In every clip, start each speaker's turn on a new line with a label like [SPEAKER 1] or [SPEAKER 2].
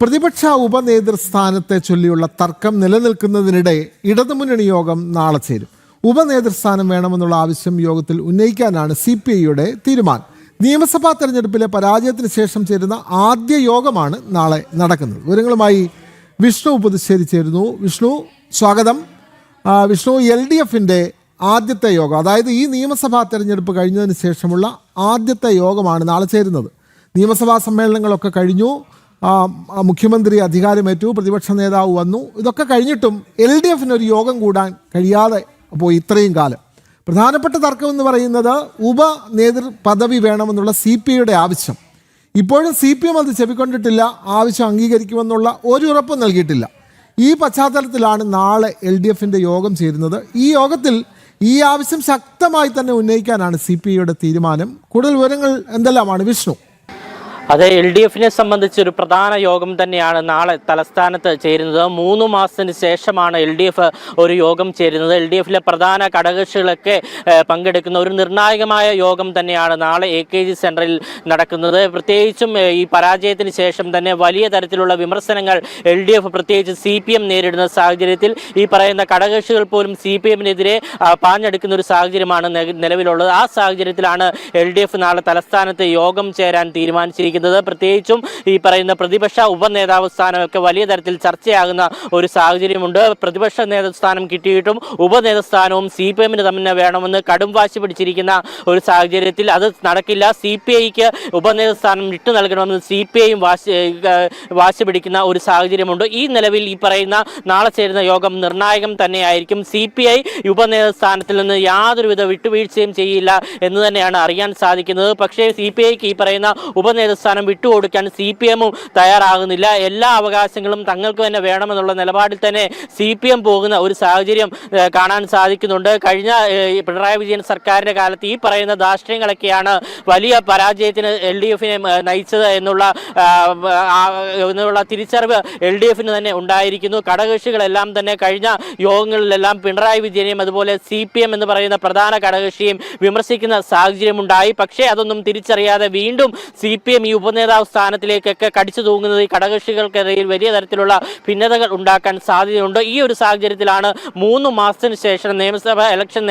[SPEAKER 1] പ്രതിപക്ഷ ഉപനേതൃസ്ഥാനത്തെ ചൊല്ലിയുള്ള തർക്കം നിലനിൽക്കുന്നതിനിടെ ഇടതുമുന്നണി യോഗം നാളെ ചേരും. ഉപനേതൃസ്ഥാനം വേണമെന്നുള്ള ആവശ്യം യോഗത്തിൽ ഉന്നയിക്കാനാണ് CPIയുടെ തീരുമാനം. നിയമസഭാ തെരഞ്ഞെടുപ്പിലെ പരാജയത്തിന് ശേഷം ചേരുന്ന ആദ്യ യോഗമാണ് നാളെ നടക്കുന്നത്. വിവരങ്ങളുമായി വിഷ്ണു പുതുശ്ശേരി ചേരുന്നു. വിഷ്ണു, സ്വാഗതം. വിഷ്ണു, LDFിൻ്റെ ആദ്യത്തെ യോഗം, അതായത് ഈ നിയമസഭാ തെരഞ്ഞെടുപ്പ് കഴിഞ്ഞതിന് ശേഷമുള്ള ആദ്യത്തെ യോഗമാണ് നാളെ ചേരുന്നത്. നിയമസഭാ സമ്മേളനങ്ങളൊക്കെ കഴിഞ്ഞു, മുഖ്യമന്ത്രി അധികാരമേറ്റു, പ്രതിപക്ഷ നേതാവ് വന്നു. ഇതൊക്കെ കഴിഞ്ഞിട്ടും LDFിന് ഒരു യോഗം കൂടാൻ കഴിയാതെ പോയി ഇത്രയും കാലം. പ്രധാനപ്പെട്ട തർക്കം എന്ന് പറയുന്നത് ഉപനേതൃ പദവി വേണമെന്നുള്ള CPIയുടെ ആവശ്യം. ഇപ്പോഴും CPM അത് ചെവിക്കൊണ്ടിട്ടില്ല, ആവശ്യം അംഗീകരിക്കുമെന്നുള്ള ഒരു ഉറപ്പും നൽകിയിട്ടില്ല. ഈ പശ്ചാത്തലത്തിലാണ് നാളെ LDFിൻ്റെ യോഗം ചേരുന്നത്. ഈ യോഗത്തിൽ ഈ ആവശ്യം ശക്തമായി തന്നെ ഉന്നയിക്കാനാണ് CPIയുടെ തീരുമാനം. കൂടുതൽ വിവരങ്ങൾ എന്തെല്ലാമാണ് വിഷ്ണു?
[SPEAKER 2] അതെ, LDFിനെ സംബന്ധിച്ച് ഒരു പ്രധാന യോഗം തന്നെയാണ് നാളെ തലസ്ഥാനത്ത് ചേരുന്നത്. 3 മാസത്തിന് ശേഷമാണ് LDF ഒരു യോഗം ചേരുന്നത്. LDFിലെ പ്രധാന ഘടകകക്ഷികളൊക്കെ പങ്കെടുക്കുന്ന ഒരു നിർണായകമായ യോഗം തന്നെയാണ് നാളെ AKG സെൻറ്ററിൽ നടക്കുന്നത്. പ്രത്യേകിച്ചും ഈ പരാജയത്തിന് ശേഷം തന്നെ വലിയ തരത്തിലുള്ള വിമർശനങ്ങൾ LDF പ്രത്യേകിച്ച് CPM നേരിടുന്ന സാഹചര്യത്തിൽ ഈ പറയുന്ന ഘടകകക്ഷികൾ പോലും CPMനെതിരെ പാഞ്ഞെടുക്കുന്ന ഒരു സാഹചര്യമാണ് നിലവിലുള്ളത്. ആ സാഹചര്യത്തിലാണ് LDF നാളെ തലസ്ഥാനത്ത് യോഗം ചേരാൻ തീരുമാനിച്ചിരിക്കുന്നത്. പ്രത്യേകിച്ചും ഈ പറയുന്ന പ്രതിപക്ഷ ഉപനേതാവ് സ്ഥാനമൊക്കെ വലിയ തരത്തിൽ ചർച്ചയാകുന്ന ഒരു സാഹചര്യമുണ്ട്. പ്രതിപക്ഷ നേതൃസ്ഥാനം കിട്ടിയിട്ടും ഉപനേതൃസ്ഥാനവും CPMന് തന്നെ വേണമെന്ന് കടും വാശി പിടിച്ചിരിക്കുന്ന ഒരു സാഹചര്യത്തിൽ അത് നടക്കില്ല. CPIക്ക് ഉപനേതൃസ്ഥാനം വിട്ടു നൽകണമെന്ന് CPIയും വാശി പിടിക്കുന്ന ഒരു സാഹചര്യമുണ്ട്. ഈ നിലവിൽ ഈ പറയുന്ന നാളെ ചേരുന്ന യോഗം നിർണായകം തന്നെയായിരിക്കും. CPI ഉപനേതൃസ്ഥാനത്തിൽ നിന്ന് യാതൊരുവിധ വിട്ടുവീഴ്ചയും ചെയ്യില്ല എന്ന് തന്നെയാണ് അറിയാൻ സാധിക്കുന്നത്. പക്ഷേ CPIക്ക് ഈ പറയുന്ന ഉപനേതൃസ്ഥാനം വിട്ടുകൊടുക്കാൻ CPMും തയ്യാറാകുന്നില്ല. എല്ലാ അവകാശങ്ങളും തങ്ങൾക്ക് തന്നെ വേണമെന്നുള്ള നിലപാടിൽ തന്നെ CPM പോകുന്ന ഒരു സാഹചര്യം കാണാൻ സാധിക്കുന്നുണ്ട്. കഴിഞ്ഞ പിണറായി വിജയൻ സർക്കാരിൻ്റെ കാലത്ത് ഈ പറയുന്ന ധാർഷ്ട്യങ്ങളൊക്കെയാണ് വലിയ പരാജയത്തിന് LDFിനെ നയിച്ചത് എന്നുള്ള തിരിച്ചറിവ് LDFിന് തന്നെ ഉണ്ടായിരിക്കുന്നു. ഘടകകക്ഷികളെല്ലാം തന്നെ കഴിഞ്ഞ യോഗങ്ങളിലെല്ലാം പിണറായി വിജയനെയും അതുപോലെ CPM എന്ന് പറയുന്ന പ്രധാന ഘടകകക്ഷിയും വിമർശിക്കുന്ന സാഹചര്യമുണ്ടായി. പക്ഷേ അതൊന്നും തിരിച്ചറിയാതെ വീണ്ടും CPM ഈ ഉപനേതാവ് സ്ഥാനത്തിലേക്കൊക്കെ കടിച്ചു തൂങ്ങുന്നത് ഈ ഘടകകക്ഷികൾക്കിടയിൽ വലിയ തരത്തിലുള്ള ഭിന്നതകൾ ഉണ്ടാക്കാൻ സാധ്യതയുണ്ട്. ഈ ഒരു സാഹചര്യത്തിലാണ് 3 മാസത്തിന് ശേഷം നിയമസഭാ ഇലക്ഷൻ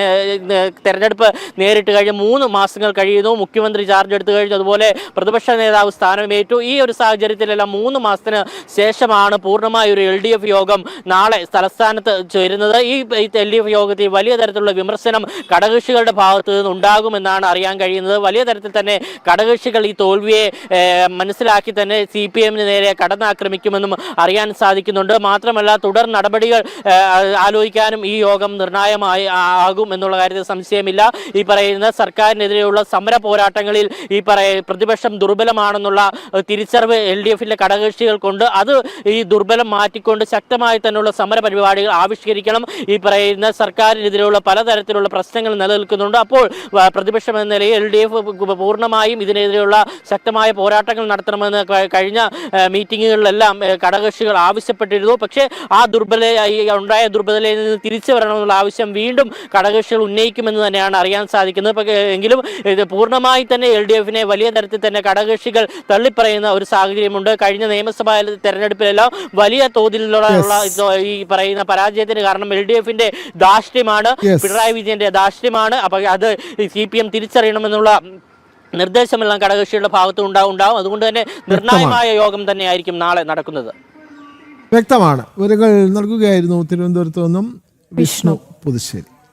[SPEAKER 2] തെരഞ്ഞെടുപ്പ് നേരിട്ട് കഴിഞ്ഞ് 3 മാസങ്ങൾ കഴിയുന്നു. മുഖ്യമന്ത്രി ചാർജ് എടുത്തു കഴിഞ്ഞു, അതുപോലെ പ്രതിപക്ഷ നേതാവ് സ്ഥാനമേറ്റു. ഈ ഒരു സാഹചര്യത്തിലെല്ലാം 3 മാസത്തിന് ശേഷമാണ് പൂർണ്ണമായ ഒരു LDF യോഗം നാളെ തലസ്ഥാനത്ത് ചേരുന്നത്. ഈ LDF യോഗത്തിൽ വലിയ തരത്തിലുള്ള വിമർശനം ഘടകകക്ഷികളുടെ ഭാഗത്ത് നിന്ന് ഉണ്ടാകുമെന്നാണ് അറിയാൻ കഴിയുന്നത്. വലിയ തരത്തിൽ തന്നെ ഘടകകക്ഷികൾ ഈ തോൽവിയെ മനസ്സിലാക്കി തന്നെ CPMന് നേരെ കടന്നാക്രമിക്കുമെന്നും അറിയാൻ സാധിക്കുന്നുണ്ട്. മാത്രമല്ല തുടർ നടപടികൾ ആലോചിക്കാനും ഈ യോഗം നിർണായകമായി ആകും എന്നുള്ള കാര്യത്തിൽ സംശയമില്ല. ഈ പറയുന്ന സർക്കാരിനെതിരെയുള്ള സമര പോരാട്ടങ്ങളിൽ ഈ പ്രതിപക്ഷം ദുർബലമാണെന്നുള്ള തിരിച്ചറിവ് LDFിലെ ഘടകകക്ഷികൾക്കുണ്ട്. അത് ഈ ദുർബലം മാറ്റിക്കൊണ്ട് ശക്തമായി തന്നെയുള്ള സമര പരിപാടികൾ ആവിഷ്കരിക്കണം. ഈ പറയുന്ന സർക്കാരിനെതിരെയുള്ള പലതരത്തിലുള്ള പ്രശ്നങ്ങൾ നിലനിൽക്കുന്നുണ്ട്. അപ്പോൾ പ്രതിപക്ഷം എന്ന നിലയിൽ LDF പൂർണ്ണമായും ഇതിനെതിരെയുള്ള ശക്തമായ പോരാട്ടങ്ങൾ നടത്തണമെന്ന് കഴിഞ്ഞ മീറ്റിങ്ങുകളിലെല്ലാം ഘടകകക്ഷികൾ ആവശ്യപ്പെട്ടിരുന്നു. പക്ഷേ ആ ഉണ്ടായ ദുർബലതയിൽ നിന്ന് തിരിച്ചു വരണമെന്നുള്ള ആവശ്യം വീണ്ടും ഘടകകക്ഷികൾ ഉന്നയിക്കുമെന്ന് തന്നെയാണ് അറിയാൻ സാധിക്കുന്നത്. എങ്കിലും ഇത് പൂർണ്ണമായി തന്നെ LDFിനെ വലിയ തരത്തിൽ തന്നെ ഘടകകക്ഷികൾ തള്ളിപ്പറയുന്ന ഒരു സാഹചര്യമുണ്ട്. കഴിഞ്ഞ നിയമസഭാ തെരഞ്ഞെടുപ്പിലെല്ലാം വലിയ തോതിലുള്ള ഈ പറയുന്ന പരാജയത്തിന് കാരണം LDFിന്റെ ധാർഷ്ട്യമാണ്, പിണറായി വിജയന്റെ ധാർഷ്ട്യമാണ്. അപ്പോൾ അത് CPM തിരിച്ചറിയണമെന്നുള്ള നിർദ്ദേശമെല്ലാം ഘടകകക്ഷികളുടെ ഭാഗത്ത് ഉണ്ടാവും. അതുകൊണ്ട് തന്നെ നിർണായകമായ യോഗം തന്നെയായിരിക്കും നാളെ നടക്കുന്നത്.
[SPEAKER 1] വ്യക്തമാണ്. വിവരങ്ങൾ നൽകുകയായിരുന്നു തിരുവനന്തപുരത്ത് നിന്നും വിഷ്ണു പുതുശ്ശേരി.